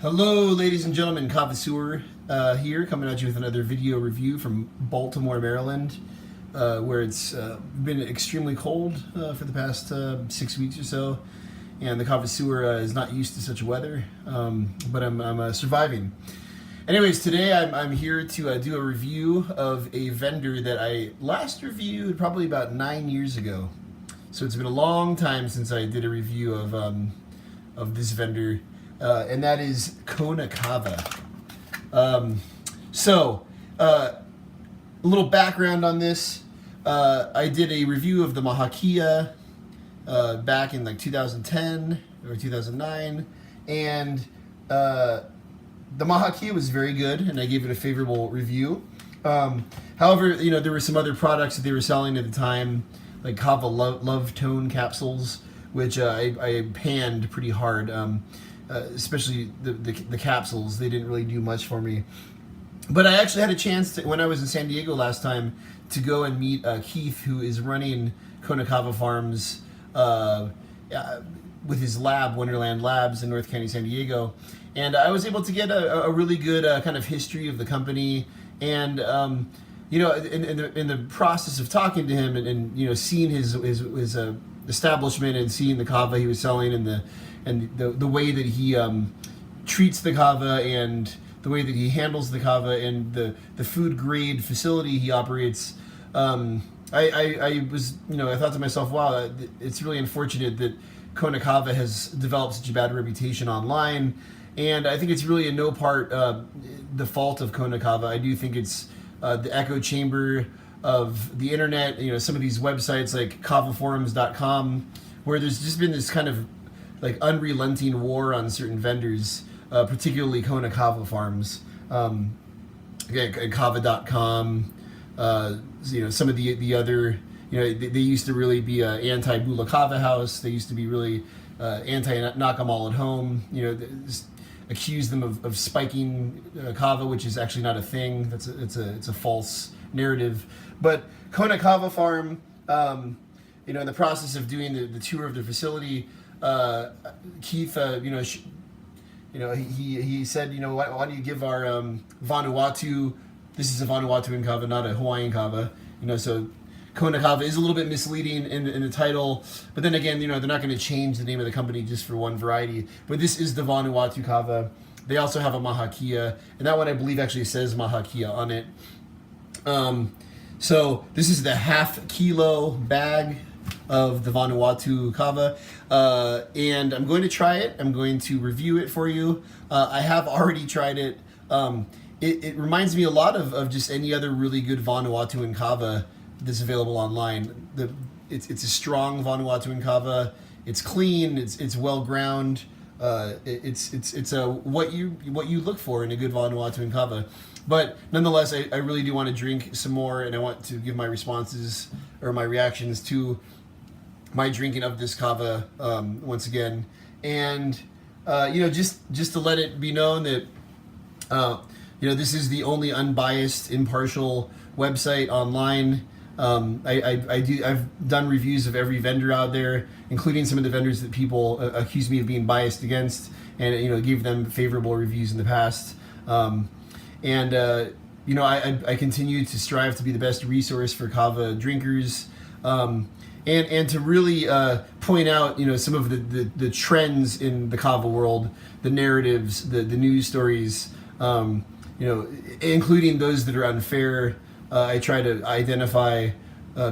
Hello, ladies and gentlemen. Kava here, coming at you with another video review from Baltimore, Maryland, where it's been extremely cold for the past 6 weeks or so, and the Kava is not used to such weather, but I'm surviving. Anyways, today I'm here to do a review of a vendor that I last reviewed probably about 9 years ago. So it's been a long time since I did a review of this vendor. And that is Kona Kava. A little background on this. I did a review of the Mahakia back in like 2010 or 2009, and the Mahakia was very good, and I gave it a favorable review. However, there were some other products that they were selling at the time, like Kava Love Tone capsules, which I panned pretty hard. Especially the capsules, they didn't really do much for me. But I actually had a chance to, when I was in San Diego last time, to go and meet Keith, who is running Kona Kava Farms with his lab, Wonderland Labs in North County, San Diego. And I was able to get a really good kind of history of the company. And in the process of talking to him and seeing his establishment and seeing the kava he was selling and the way that he treats the kava and the way that he handles the kava and the food grade facility he operates, I thought to myself, wow, it's really unfortunate that Kona Kava has developed such a bad reputation online, and I think it's really in no part the fault of Kona Kava. I do think it's the echo chamber of the internet, some of these websites like kavaforums.com, where there's just been this kind of like unrelenting war on certain vendors, particularly Kona Kava Farms, Kava.com, some of the other, they used to really be anti-Bula Kava House. They used to be really anti-knock 'em all at home, just accuse them of spiking kava, which is actually not a thing. It's a false narrative. But Kona Kava Farm, in the process of doing the tour of the facility, Keith, he said, why don't you give our Vanuatu, this is a Vanuatuan kava, not a Hawaiian kava, so Kona Kava is a little bit misleading in the title, but then again, they're not going to change the name of the company just for one variety, but this is the Vanuatu kava. They also have a Mahakia, and that one I believe actually says Mahakia on it. So this is the half-kilo bag of the Vanuatu kava, and I'm going to try it. I'm going to review it for you. I have already tried it. It reminds me a lot of just any other really good Vanuatuan kava that's available online. It's a strong Vanuatuan kava. It's clean. It's well ground. It's what you look for in a good Vanuatuan kava. But nonetheless, I really do want to drink some more, and I want to give my responses or my reactions to my drinking of this kava once again. And just to let it be known that this is the only unbiased, impartial website online. I've done reviews of every vendor out there, including some of the vendors that people accuse me of being biased against, and gave them favorable reviews in the past. I continue to strive to be the best resource for kava drinkers, and to really point out some of the trends in the kava world, the narratives, the news stories, including those that are unfair. I try to identify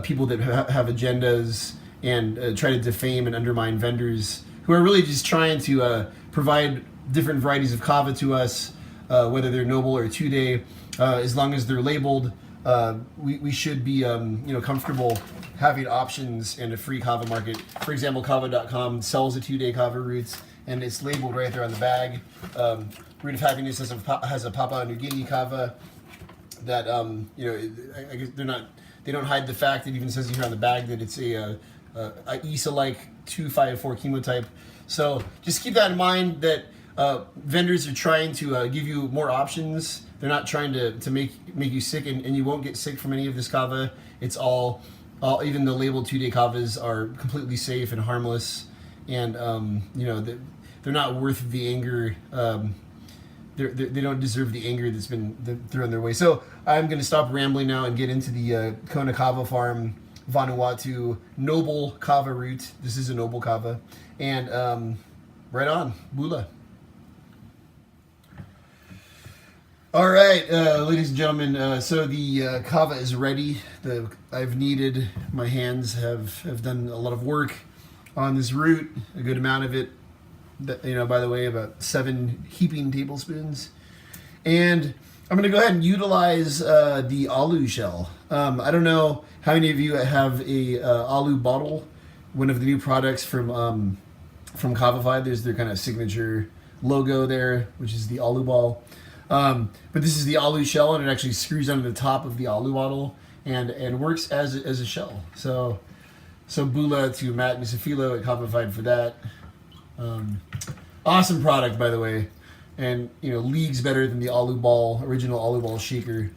people that have agendas and try to defame and undermine vendors who are really just trying to provide different varieties of kava to us, whether they're noble or 2-day. As long as they're labeled, we should be comfortable having options and a free kava market. For example, Kava.com sells a 2-day kava roots, and it's labeled right there on the bag. Root of Happiness has a Papua New Guinea kava that I guess they don't hide the fact. It even says here on the bag that it's a ISA-like 254 chemotype. So just keep that in mind, that vendors are trying to give you more options. They're not trying to make you sick, and you won't get sick from any of this kava. It's all even the labeled 2-day kavas are completely safe and harmless, and they're not worth the anger they don't deserve the anger that's been thrown their way. So I'm going to stop rambling now and get into the Kona Kava Farm Vanuatu noble kava root. This is a noble kava, and right on, bula. All right, ladies and gentlemen. So the kava is ready. I've kneaded. My hands have done a lot of work on this root. A good amount of it. By the way, about 7 heaping tablespoons. And I'm going to go ahead and utilize the alu shell. I don't know how many of you have a alu bottle. One of the new products from Kava. There's their kind of signature logo there, which is the alu ball. But this is the alu shell, and it actually screws onto the top of the alu bottle and works as a shell. So bula to Matt Misafilo at Kava for that. Awesome product, by the way, and leagues better than the original alu ball shaker.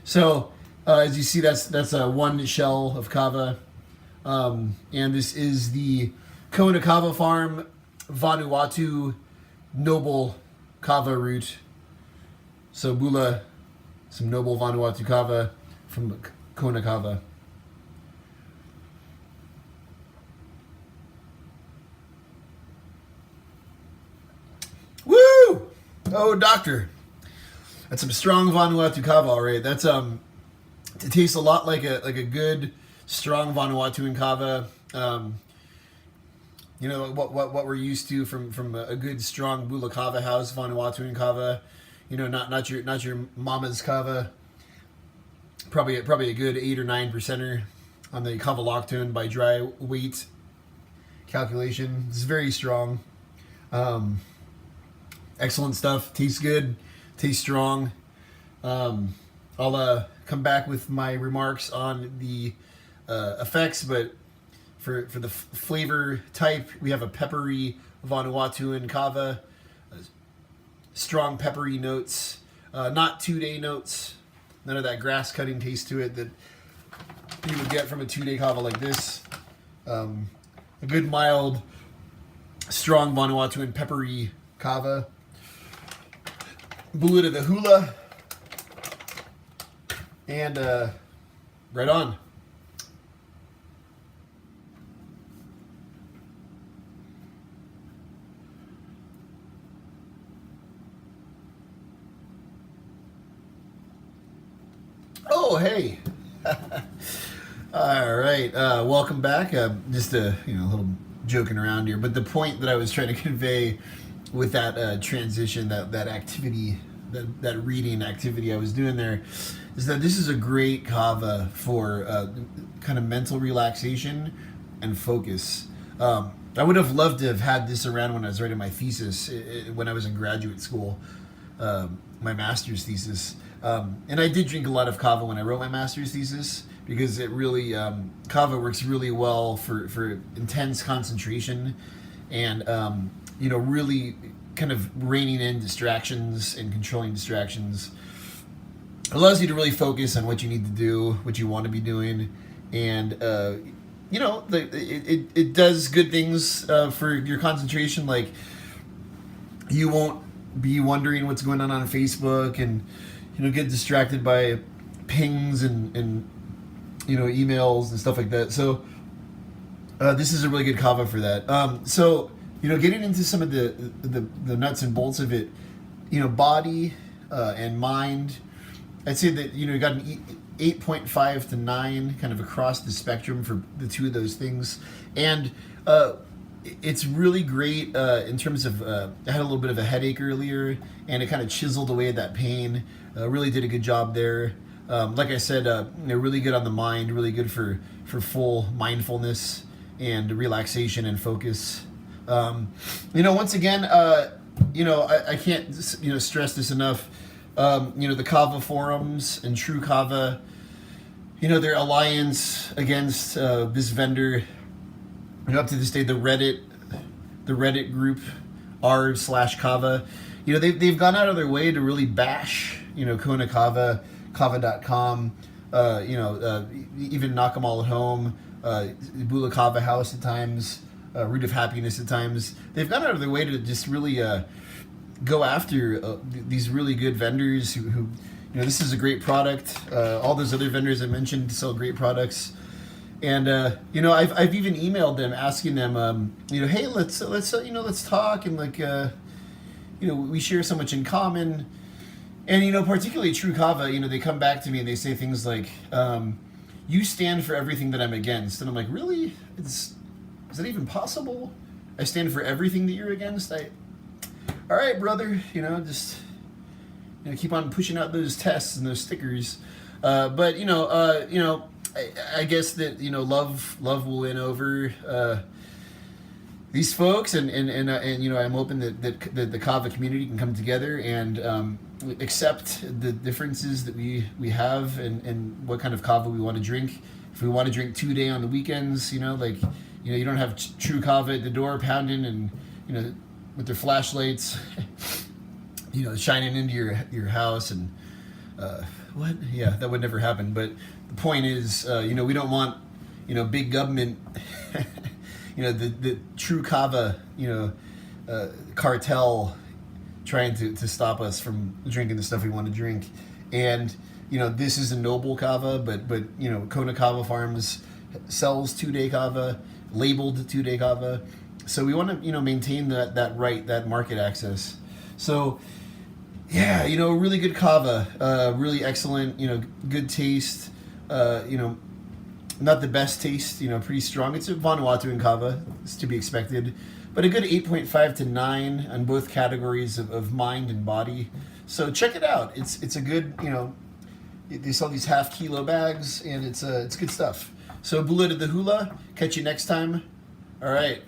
So as you see, that's one shell of kava, and this is the Kona Kava Farm Vanuatu noble kava root. So bula, some noble Vanuatu kava from Kona Kava. Woo! Oh, doctor, that's some strong Vanuatu kava. All right, that's it tastes a lot like a good strong Vanuatuan kava. What we're used to from a good strong bula kava house, Vanuatuan kava. Not your mama's kava. Probably a good 8 or 9% on the kava lactone by dry weight calculation. It's very strong. Excellent stuff. Tastes good. Tastes strong. I'll come back with my remarks on the effects, but for the flavor type, we have a peppery Vanuatuan kava. Strong peppery notes, not 2-day notes. None of that grass cutting taste to it that you would get from a 2-day kava like this. A good mild, strong Vanuatuan peppery kava. Bula to the hula, and right on. Oh, hey. All right. Welcome back. Just a little joking around here, but the point that I was trying to convey with that transition, that activity, that reading activity I was doing there, is that this is a great kava for kind of mental relaxation and focus. I would have loved to have had this around when I was writing my thesis, when I was in graduate school, my master's thesis. And I did drink a lot of kava when I wrote my master's thesis, because it really, kava works really well for intense concentration and, really kind of reining in distractions and controlling distractions. It allows you to really focus on what you need to do, what you want to be doing, and it does good things for your concentration. Like, you won't be wondering what's going on Facebook and get distracted by pings and emails and stuff like that. So this is a really good kava for that. So getting into some of the nuts and bolts of it, body and mind, I'd say that you got an 8.5 to 9 kind of across the spectrum for the two of those things. And it's really great in terms of, I had a little bit of a headache earlier, and it kind of chiseled away at that pain. Really did a good job there. Like I said, really good on the mind, really good for full mindfulness and relaxation and focus. Once again, I can't, stress this enough. The Kava forums and True Kava, their alliance against this vendor, up to this day, the Reddit group r/Kava, they've gone out of their way to really bash, Kona Kava, Kava.com, even knock them all at home, Bula Kava House at times, Root of Happiness at times. They've gone out of their way to just really go after these really good vendors who, this is a great product. All those other vendors I mentioned sell great products. And I've even emailed them asking them, hey, let's talk, and we share so much in common. And particularly True Kava, they come back to me and they say things like, you stand for everything that I'm against. And I'm like, really? Is that even possible? I stand for everything that you're against? All right, brother, just keep on pushing out those tests and those stickers. But I guess that love will win over these folks, and I'm hoping that the Kava community can come together and accept the differences that we have and what kind of Kava we want to drink. If we want to drink 2-day on the weekends, you don't have True Kava at the door pounding and with their flashlights, shining into your house and what? Yeah, that would never happen. But the point is, we don't want, big government, the True Kava, cartel trying to stop us from drinking the stuff we want to drink. And, this is a noble Kava, but Kona Kava Farms sells 2-day Kava, labeled 2-day Kava. So we want to, maintain that right, that market access. So, yeah, really good Kava, really excellent, good taste, not the best taste, pretty strong. It's a Vanuatu in Kava, it's to be expected, but a good 8.5 to 9 on both categories of mind and body. So check it out. It's a good, they sell these half-kilo bags, and it's good stuff. So Bula to the hula. Catch you next time. All right.